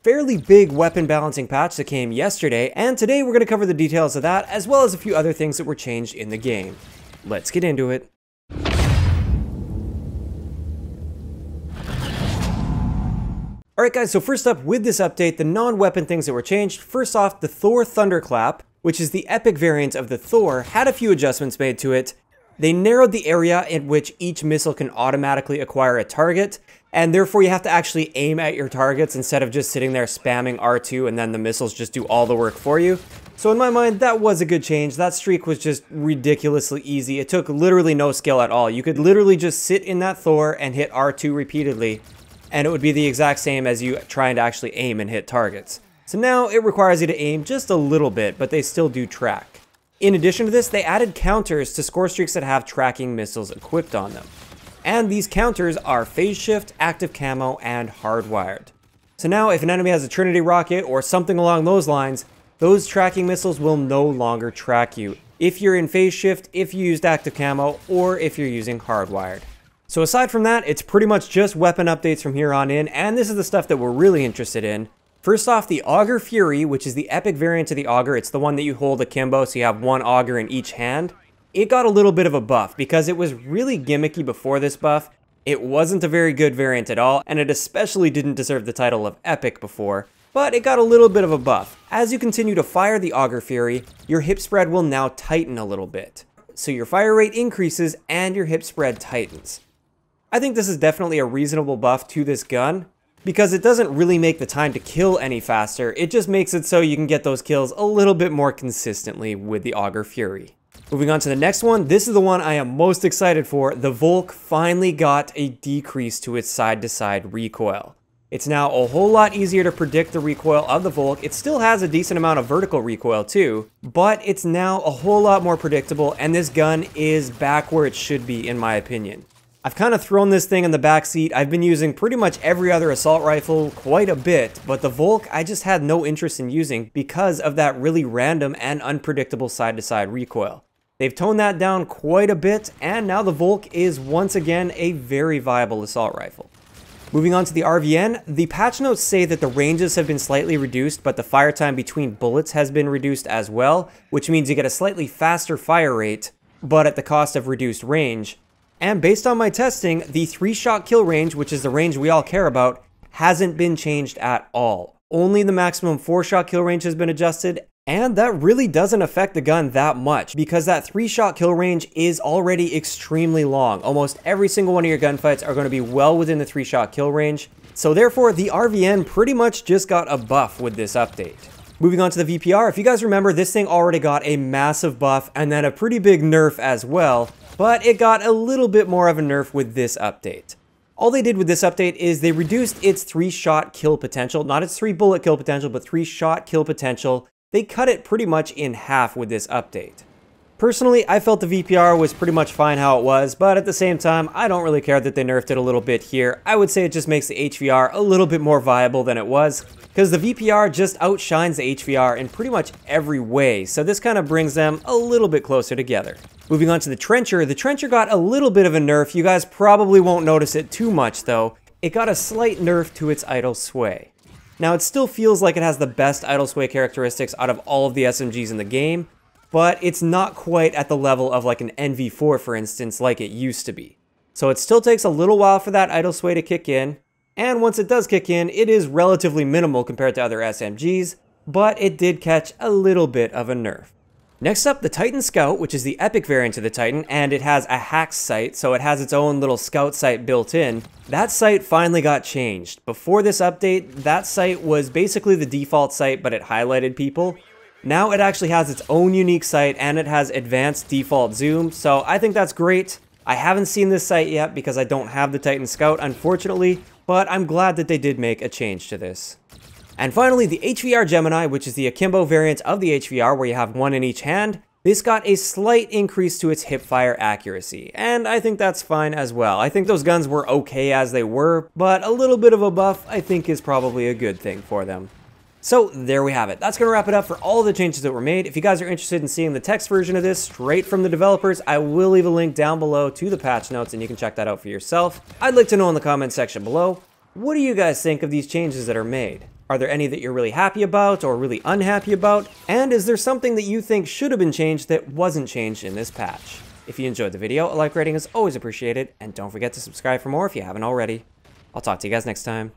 fairly big weapon balancing patch that came yesterday, and today we're going to cover the details of that, as well as a few other things that were changed in the game. Let's get into it. Alright guys, so first up with this update, the non-weapon things that were changed. First off, the Thor Thunderclap, which is the epic variant of the Thor, had a few adjustments made to it. They narrowed the area in which each missile can automatically acquire a target, and therefore you have to actually aim at your targets instead of just sitting there spamming R2 and then the missiles just do all the work for you. So in my mind, that was a good change. That streak was just ridiculously easy. It took literally no skill at all. You could literally just sit in that Thor and hit R2 repeatedly, and it would be the exact same as you trying to actually aim and hit targets. So now it requires you to aim just a little bit, but they still do track. In addition to this, they added counters to score streaks that have tracking missiles equipped on them. And these counters are phase shift, active camo, and hardwired. So now if an enemy has a Trinity rocket or something along those lines, those tracking missiles will no longer track you if you're in phase shift, if you used active camo, or if you're using hardwired. So aside from that, it's pretty much just weapon updates from here on in, and this is the stuff that we're really interested in. First off, the Auger Fury, which is the epic variant of the Augur. It's the one that you hold akimbo, so you have one Augur in each hand. It got a little bit of a buff because it was really gimmicky before this buff. It wasn't a very good variant at all, and it especially didn't deserve the title of epic before, but it got a little bit of a buff. As you continue to fire the Auger Fury, your hip spread will now tighten a little bit. So your fire rate increases and your hip spread tightens. I think this is definitely a reasonable buff to this gun, because it doesn't really make the time to kill any faster, it just makes it so you can get those kills a little bit more consistently with the Auger Fury. Moving on to the next one, this is the one I am most excited for. The Volk finally got a decrease to its side-to-side recoil. It's now a whole lot easier to predict the recoil of the Volk. It still has a decent amount of vertical recoil too, but it's now a whole lot more predictable, and this gun is back where it should be in my opinion. I've kind of thrown this thing in the back seat. I've been using pretty much every other assault rifle quite a bit, but the Volk I just had no interest in using because of that really random and unpredictable side-to-side recoil. They've toned that down quite a bit, and now the Volk is once again a very viable assault rifle. Moving on to the RVN, the patch notes say that the ranges have been slightly reduced, but the fire time between bullets has been reduced as well, which means you get a slightly faster fire rate, but at the cost of reduced range. And based on my testing, the 3-shot kill range, which is the range we all care about, hasn't been changed at all. Only the maximum 4-shot kill range has been adjusted, and that really doesn't affect the gun that much because that 3-shot kill range is already extremely long. Almost every single one of your gunfights are going to be well within the 3-shot kill range. So therefore, the RVN pretty much just got a buff with this update. Moving on to the VPR, if you guys remember, this thing already got a massive buff and then a pretty big nerf as well, but it got a little bit more of a nerf with this update. All they did with this update is they reduced its 3-shot kill potential, not its 3-bullet kill potential, but 3-shot kill potential. They cut it pretty much in half with this update. Personally, I felt the VPR was pretty much fine how it was, but at the same time, I don't really care that they nerfed it a little bit here. I would say it just makes the HVR a little bit more viable than it was, because the VPR just outshines the HVR in pretty much every way, so this kind of brings them a little bit closer together. Moving on to the Trencher got a little bit of a nerf. You guys probably won't notice it too much though. It got a slight nerf to its idle sway. Now it still feels like it has the best idle sway characteristics out of all of the SMGs in the game, but it's not quite at the level of like an NV4 for instance, like it used to be. So it still takes a little while for that idle sway to kick in, and once it does kick in, it is relatively minimal compared to other SMGs, but it did catch a little bit of a nerf. Next up, the Titan Scout, which is the epic variant of the Titan, and it has a hack sight, so it has its own little scout sight built in. That sight finally got changed. Before this update, that sight was basically the default sight, but it highlighted people. Now it actually has its own unique sight, and it has advanced default zoom, so I think that's great. I haven't seen this sight yet because I don't have the Titan Scout, unfortunately, but I'm glad that they did make a change to this. And finally, the HVR Gemini, which is the akimbo variant of the HVR where you have one in each hand, this got a slight increase to its hipfire accuracy, and I think that's fine as well. I think those guns were okay as they were, but a little bit of a buff I think is probably a good thing for them. So there we have it. That's going to wrap it up for all of the changes that were made. If you guys are interested in seeing the text version of this straight from the developers, I will leave a link down below to the patch notes and you can check that out for yourself. I'd like to know in the comment section below, what do you guys think of these changes that are made? Are there any that you're really happy about or really unhappy about? And is there something that you think should have been changed that wasn't changed in this patch? If you enjoyed the video, a like rating is always appreciated, and don't forget to subscribe for more if you haven't already. I'll talk to you guys next time.